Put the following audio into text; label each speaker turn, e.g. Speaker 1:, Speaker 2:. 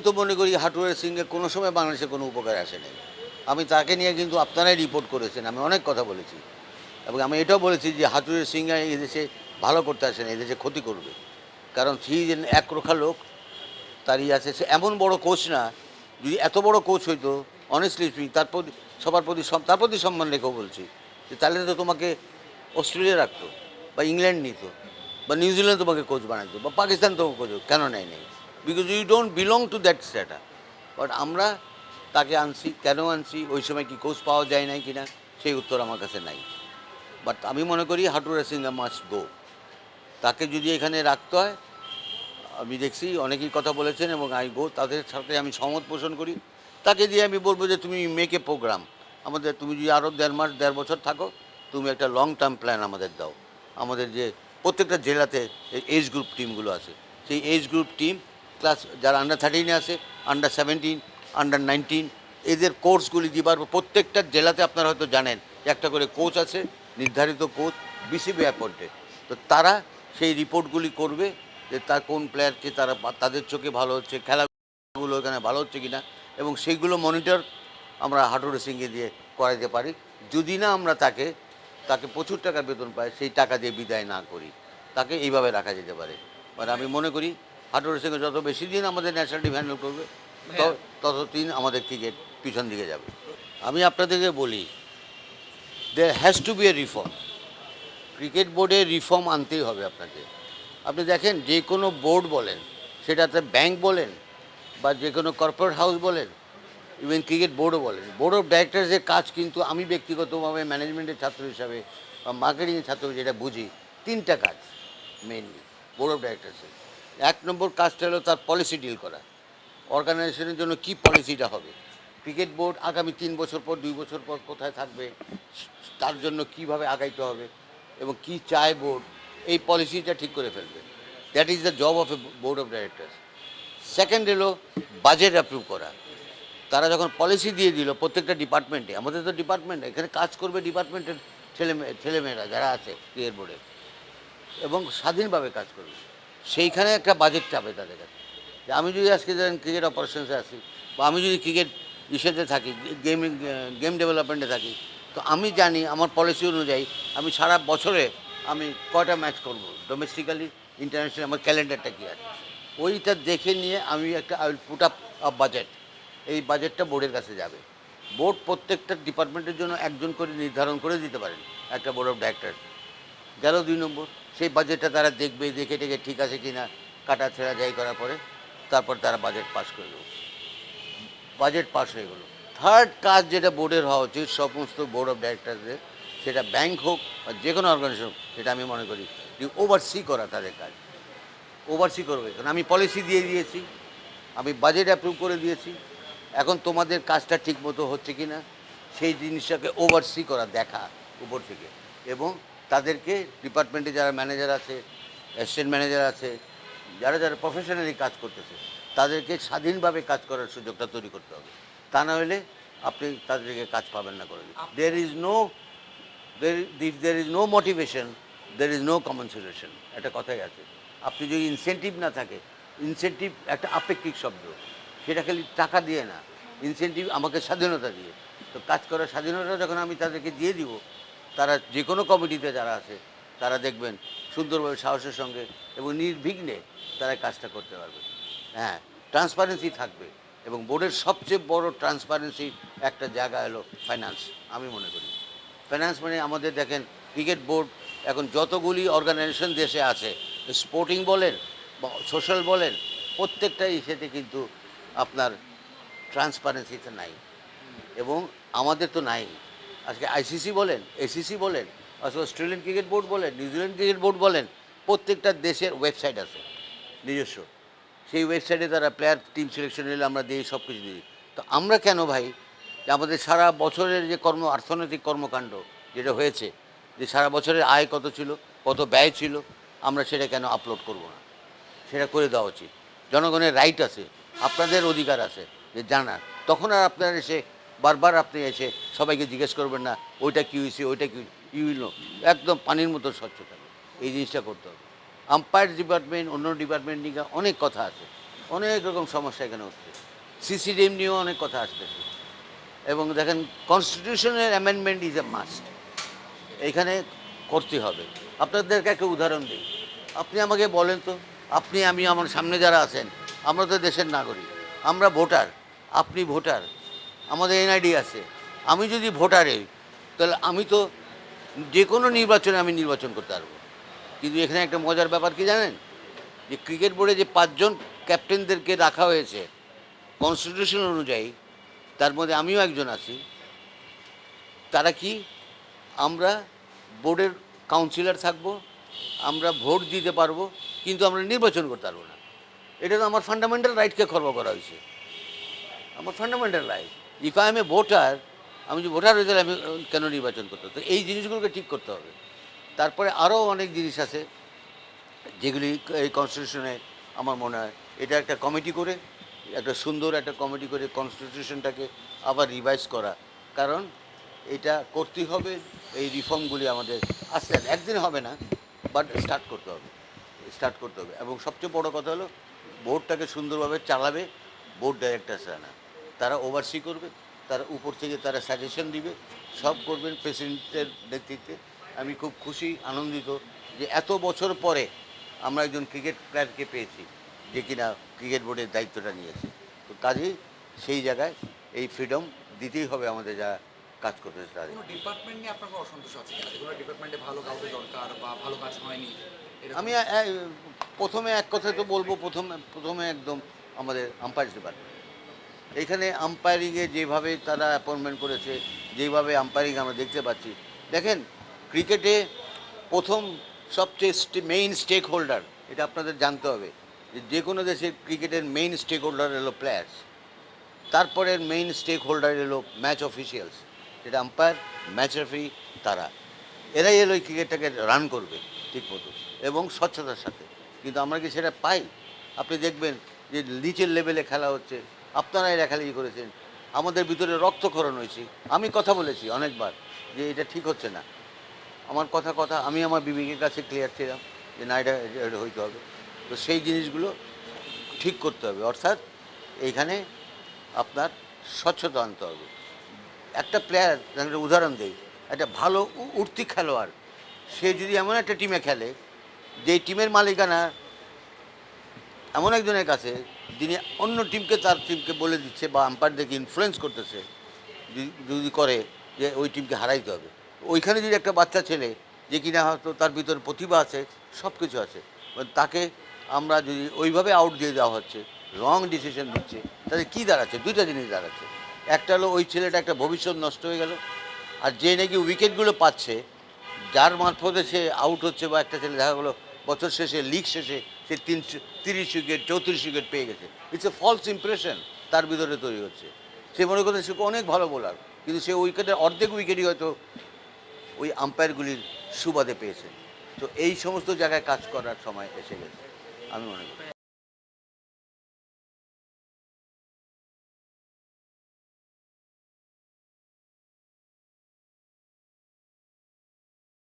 Speaker 1: তো মনে করি হাটুয়ার সিংহে কোনো সময় বাংলাদেশে কোনো উপকার আসে নাই। আমি তাকে নিয়ে কিন্তু আপনারাই রিপোর্ট করেছেন, আমি অনেক কথা বলেছি এবং আমি এটাও বলেছি যে হাটুয়ার সিংহে এই দেশে ভালো করতে আসে না, এই দেশে ক্ষতি করবে। কারণ হি যে একরোখা লোক, তার আছে, সে এমন বড় কোচ না। যদি এত বড় কোচ হইতো, অনেস্টলি স্পিকিং, সবার প্রতি তার প্রতি সম্মান রেখেও বলছি যে তাহলে তো তোমাকে অস্ট্রেলিয়া রাখতো বা ইংল্যান্ড নিত বা নিউজিল্যান্ড তোমাকে কোচ বানাইতো বা পাকিস্তান তোমাকে কোচ কেন নেয় নেই, because you don't belong to that strata. But আমরা তাকে আনছি, কেন আনছি, ওই সময় কি কোচ পাওয়া যায় নাই কিনা সেই উত্তর আমার কাছে নাই। বাট আমি মনে করি হাটুরা সিংহা মাস্ট গো। তাকে যদি এখানে রাখতে হয়, আমি দেখছি অনেকেই কথা বলেছেন এবং আই গো, তাদের সাথে আমি সহমত পোষণ করি। তাকে দিয়ে আমি বলবো যে তুমি মেক এ প্রোগ্রাম আমাদের, তুমি যদি আরও 1.5 বছর থাকো, তুমি একটা লং টার্ম প্ল্যান আমাদের দাও। আমাদের যে প্রত্যেকটা জেলাতে এজ গ্রুপ টিমগুলো আছে, সেই এজ গ্রুপ টিম ক্লাস যারা আন্ডার 13 আছে, আন্ডার 17, আন্ডার 19, এদের কোর্সগুলি দিবার প্রত্যেকটা জেলাতে আপনারা হয়তো জানেন একটা করে কোচ আছে, নির্ধারিত কোচ, বিসিবি অ্যাপয়েন্টেড। তো তারা সেই রিপোর্টগুলি করবে যে তার কোন প্লেয়ারকে তারা তাদের চোখে ভালো হচ্ছে, খেলাগুলো এখানে ভালো হচ্ছে কিনা, এবং সেইগুলো মনিটর আমরা হাটুরে সিংকে দিয়ে করাতে পারি। যদি না আমরা তাকে তাকে প্রচুর টাকা বেতন পায়, সেই টাকা দিয়ে বিদায় না করি, তাকে এইভাবে রাখা যেতে পারে। মানে আমি মনে করি হাটুরে সিংকে যত বেশি দিন আমাদের ন্যাশনাল টিম হ্যান্ডেল করবে, তত দিন আমাদের ক্রিকেট পিছন দিকে যাবে। আমি আপনাদেরকে বলি, there has to be a reform. Cricket বোর্ডে রিফর্ম আনতেই হবে আপনাকে। আপনি দেখেন যে কোনো বোর্ড বলেন, সেটাতে ব্যাংক বলেন বা যে কোনো কর্পোরেট হাউস বলেন, ইভেন ক্রিকেট বোর্ডও বলেন, বোর্ড অফ ডাইরেক্টরসের কাজ কিন্তু আমি ব্যক্তিগতভাবে ম্যানেজমেন্টের ছাত্র হিসাবে বা মার্কেটিংয়ের ছাত্র যেটা বুঝি, 3টা কাজ মেইনলি বোর্ড অফ ডাইরেক্টরসের। 1 নম্বর কাজটা হলো তার পলিসি ডিল করা, অর্গানাইজেশনের জন্য কি পলিসিটা হবে, ক্রিকেট বোর্ড আগামী 3 বছর পর 2 বছর পর কোথায় থাকবে, তার জন্য কিভাবে আগাইতে হবে এবং কি চায় বোর্ড, এই পলিসিটা ঠিক করে ফেলবে। That is the job of A board of directors. Second হলো বাজেট অ্যাপ্রুভ করা। তারা যখন পলিসি দিয়ে দিল প্রত্যেকটা ডিপার্টমেন্টে, আমাদের তো ডিপার্টমেন্ট, এখানে কাজ করবে ডিপার্টমেন্টের ছেলেমেয়েরা যারা আছে ক্রিকেট বোর্ডে, এবং স্বাধীনভাবে কাজ করবে, সেইখানে একটা বাজেট চাবে তাদের কাছে। যে আমি যদি আজকে ধরেন ক্রিকেট অপারেশনসে আসি বা আমি যদি ক্রিকেট ইস্যুতে থাকি, গেম ডেভেলপমেন্টে থাকি, তো আমি জানি আমার পলিসি অনুযায়ী আমি সারা বছরে আমি কয়টা ম্যাচ করব, ডোমেস্টিক্যালি ইন্টারন্যাশনাল, আমার ক্যালেন্ডারটা কী আছে, ওইটা দেখে নিয়ে আমি একটা I will put up a budget. এই বাজেটটা বোর্ডের কাছে যাবে। বোর্ড প্রত্যেকটা ডিপার্টমেন্টের জন্য একজন করে নির্ধারণ করে দিতে পারেন, একটা বোর্ড অফ ডাইরেক্টর। গেল 2 নম্বর, সেই বাজেটটা তারা দেখবে, দেখে টেকে ঠিক আছে কি না, কাটা ছেঁড়া যাই করার পরে তারপর তারা বাজেট পাস করে দেবে। বাজেট পাস হয়ে গেলো। থার্ড কাজ যেটা বোর্ডের হওয়া উচিত সমস্ত বোর্ড অফ ডাইরেক্টরদের, সেটা ব্যাংক হোক বা যে কোনো অর্গানাইজেশন হোক, সেটা আমি মনে করি যে ওভারসি করা তাদের কাজ। ওভারসি করবে, কারণ আমি পলিসি দিয়ে দিয়েছি, আমি বাজেট অ্যাপ্রুভ করে দিয়েছি, এখন তোমাদের কাজটা ঠিক মতো হচ্ছে কি না সেই জিনিসটাকে ওভারসি করা, দেখা উপর থেকে, এবং তাদেরকে ডিপার্টমেন্টে যারা ম্যানেজার আছে, অ্যাসিস্ট্যান্ট ম্যানেজার আছে, যারা যারা প্রফেশনালি কাজ করতেছে, তাদেরকে স্বাধীনভাবে কাজ করার সুযোগটা তৈরি করতে হবে। তা না হলে আপনি তাদেরকে কাজ পাবেন না করে। There is no motivation, there is no compensation, একটা কথাই আছে। আপনি যদি ইনসেন্টিভ না থাকে, ইনসেন্টিভ একটা আপেক্ষিক শব্দ, সেটা খালি টাকা দিয়ে না, ইনসেন্টিভ আমাকে স্বাধীনতা দিয়ে। তো কাজ করার স্বাধীনতা যখন আমি তাদেরকে দিয়ে দিব, তারা যে কোনো কমিটিতে যারা আছে তারা দেখবেন সুন্দরভাবে সাহসের সঙ্গে এবং নির্বিঘ্নে তারা কাজটা করতে পারবে। হ্যাঁ, ট্রান্সপারেন্সি থাকবে, এবং বোর্ডের সবচেয়ে বড় ট্রান্সপারেন্সির একটা জায়গা হলো ফাইন্যান্স। আমি মনে করি ফাইন্যান্স মানে আমাদের দেখেন ক্রিকেট বোর্ড এখন যতগুলি অর্গানাইজেশন দেশে আছে, স্পোর্টিং বলেন বা সোশ্যাল বলেন, প্রত্যেকটাই সেতে কিন্তু আপনার ট্রান্সপারেন্সিতে নাই, এবং আমাদের তো নাই। আজকে আইসিসি বলেন, এসিসি বলেন, আজকে অস্ট্রেলিয়ান ক্রিকেট বোর্ড বলেন, নিউজিল্যান্ড ক্রিকেট বোর্ড বলেন, প্রত্যেকটা দেশের ওয়েবসাইট আছে নিজস্ব। সেই ওয়েবসাইটে তারা প্লেয়ার টিম সিলেকশন নিলে আমরা দিই, সব কিছু দিই। তো আমরা কেন ভাই, যে আমাদের সারা বছরের যে অর্থনৈতিক কর্মকাণ্ড যেটা হয়েছে, যে সারা বছরের আয় কত ছিল, কত ব্যয় ছিল, আমরা সেটা কেন আপলোড করব না? সেটা করে দেওয়া উচিত। জনগণের রাইট আছে, আপনাদের অধিকার আছে যে জানার। তখন আর আপনার এসে বারবার আপনি এসে সবাইকে জিজ্ঞেস করবেন না ওইটা কী হয়েছে, ওইটা কী ইউল, একদম পানির মতো স্বচ্ছ থাকে। এই জিনিসটা করতে হবে। আম্পায়ার ডিপার্টমেন্ট, অন্য ডিপার্টমেন্ট নিয়ে অনেক কথা আছে, অনেক রকম সমস্যা এখানে হচ্ছে। সিসিডিএম নিয়েও অনেক কথা আসতেছে। এবং দেখেন কনস্টিটিউশনের অ্যামেন্ডমেন্ট ইজ এ মাস্ট। এইখানে করতে হবে। আপনাদেরকে একটা উদাহরণ দিই। আপনি আমাকে বলেন তো, আপনি আমি আমার সামনে যারা আছেন, আমরা তো দেশের নাগরিক, আমরা ভোটার, আপনি ভোটার, আমাদের এনআইডি আছে। আমি যদি ভোটার হই, তাহলে আমি তো যে কোনো নির্বাচনে আমি নির্বাচন করতে পারবো। কিন্তু এখানে একটা মজার ব্যাপার কি জানেন, যে ক্রিকেট বোর্ডে যে 5 জন ক্যাপ্টেনদেরকে রাখা হয়েছে কনস্টিটিউশন অনুযায়ী, তার মধ্যে আমিও একজন আছি। তারা কি, আমরা বোর্ডের কাউন্সিলর থাকবো, আমরা ভোট দিতে পারবো, কিন্তু আমরা নির্বাচন করতে পারবো না। এটা তো আমার ফান্ডামেন্টাল রাইটকে খর্ব করা হয়েছে। আমার fundamental right, if I M A voter, আমি যে ভোটার হয়ে গেলে আমি কেন নির্বাচন করতে হবে? তো এই জিনিসগুলোকে ঠিক করতে হবে। তারপরে আরও অনেক জিনিস আছে যেগুলি এই কনস্টিটিউশনে আমার মনে হয় এটা একটা কমিটি করে, একটা সুন্দর একটা কমিটি করে কনস্টিটিউশনটাকে আবার রিভাইজ করা। কারণ এটা করতেই হবে, এই রিফর্মগুলি আমাদের আস্তে আস্তে, একদিন হবে না, বাট স্টার্ট করতে হবে। এবং সবচেয়ে বড় কথা হলো বোর্ডটাকে সুন্দরভাবে চালাবে বোর্ড ডাইরেক্টরসরা না, তারা ওভারসি করবে, তারা উপর থেকে তারা সাজেশন দিবে, সব করবেন প্রেসিডেন্টের নেতৃত্বে। আমি খুব খুশি, আনন্দিত যে এত বছর পরে আমরা একজন ক্রিকেট প্লেয়ারকে পেয়েছি যে কিনা ক্রিকেট বোর্ডের দায়িত্বটা নিয়েছে। তো কাজেই সেই জায়গায় এই ফ্রিডম দিতেই হবে আমাদের যারা কাজ করতেছে তাদের।
Speaker 2: কোনো ডিপার্টমেন্ট নিয়ে আপনার কোনো অসন্তোষ আছে কিনা, যেগুলো ডিপার্টমেন্টে ভালো কাউকে দরকার বা ভালো কাজ হয়নি এরকম?
Speaker 1: আমি প্রথমে এক কথায় তো বলবো, প্রথমে একদম আমাদের আম্পায়ার ডিপার্টমেন্ট। এইখানে আম্পায়ারিংয়ে যেভাবে তারা অ্যাপয়েন্টমেন্ট করেছে, যেভাবে আম্পায়ারিং আমরা দেখতে পাচ্ছি, দেখেন ক্রিকেটে প্রথম সবচেয়ে মেইন স্টেক হোল্ডার, এটা আপনাদের জানতে হবে, যে কোনো দেশের ক্রিকেটের মেইন স্টেক হোল্ডার হলো প্লেয়ার্স, তারপরে মেইন স্টেক হোল্ডার হলো ম্যাচ অফিসিয়ালস, যেটা আম্পায়ার, ম্যাচ রেফারি, তারা, এরাই এলো এই ক্রিকেটটাকে রান করবে ঠিক মতো এবং স্বচ্ছতার সাথে। কিন্তু আমরা কি সেটা পাই? আপনি দেখবেন যে নিচের লেভেলে খেলা হচ্ছে, আপনারাই লেখালেখি করেছেন, আমাদের ভিতরে রক্তক্ষরণ হয়েছে। আমি কথা বলেছি অনেকবার যে এটা ঠিক হচ্ছে না। আমার কথা আমি আমার বিবেকের কাছে ক্লিয়ার ছিলাম যে না, এটা হইতে হবে। তো সেই জিনিসগুলো ঠিক করতে হবে, অর্থাৎ এইখানে আপনার স্বচ্ছতা আনতে হবে। একটা প্লেয়ার, একটা উদাহরণ দেই, একটা ভালো উঠতি খেলোয়াড়, সে যদি এমন একটা টিমে খেলে যেই টিমের মালিকানা এমন একজনের কাছে, যিনি অন্য টিমকে তার টিমকে বলে দিচ্ছে বা আম্পায়ারদেরকে ইনফ্লুয়েন্স করতেছে, যদি করে যে ওই টিমকে হারাইতে হবে, ওইখানে যদি একটা বাচ্চা ছেলে যে কিনা হয়তো তার ভিতরে প্রতিভা আছে, সব কিছু আছে, তাকে আমরা যদি ওইভাবে আউট দিয়ে দেওয়া হচ্ছে, রং ডিসিশন দিচ্ছে, তাহলে কী দাঁড়াচ্ছে? দুইটা জিনিস দাঁড়াচ্ছে। একটা হলো ওই ছেলেটা একটা ভবিষ্যৎ নষ্ট হয়ে গেল, আর যে নাকি উইকেটগুলো পাচ্ছে, যার মারফতে সে আউট হচ্ছে, বা একটা ছেলে দেখা গেলো বছর শেষে লিগ শেষে সে 30 উইকেট 34 উইকেট পেয়ে গেছে, ইটস এ ফলস ইমপ্রেশন তার ভিতরে তৈরি হচ্ছে। সে মনে করছে সে অনেক ভালো বোলার, কিন্তু সে উইকেটের অর্ধেক উইকেটই হয়তো ওই আম্পায়ারগুলির সুবাদে পেয়েছে। তো এই সমস্ত জায়গায় কাজ করার সময় এসে গেছে আমি মনে করি।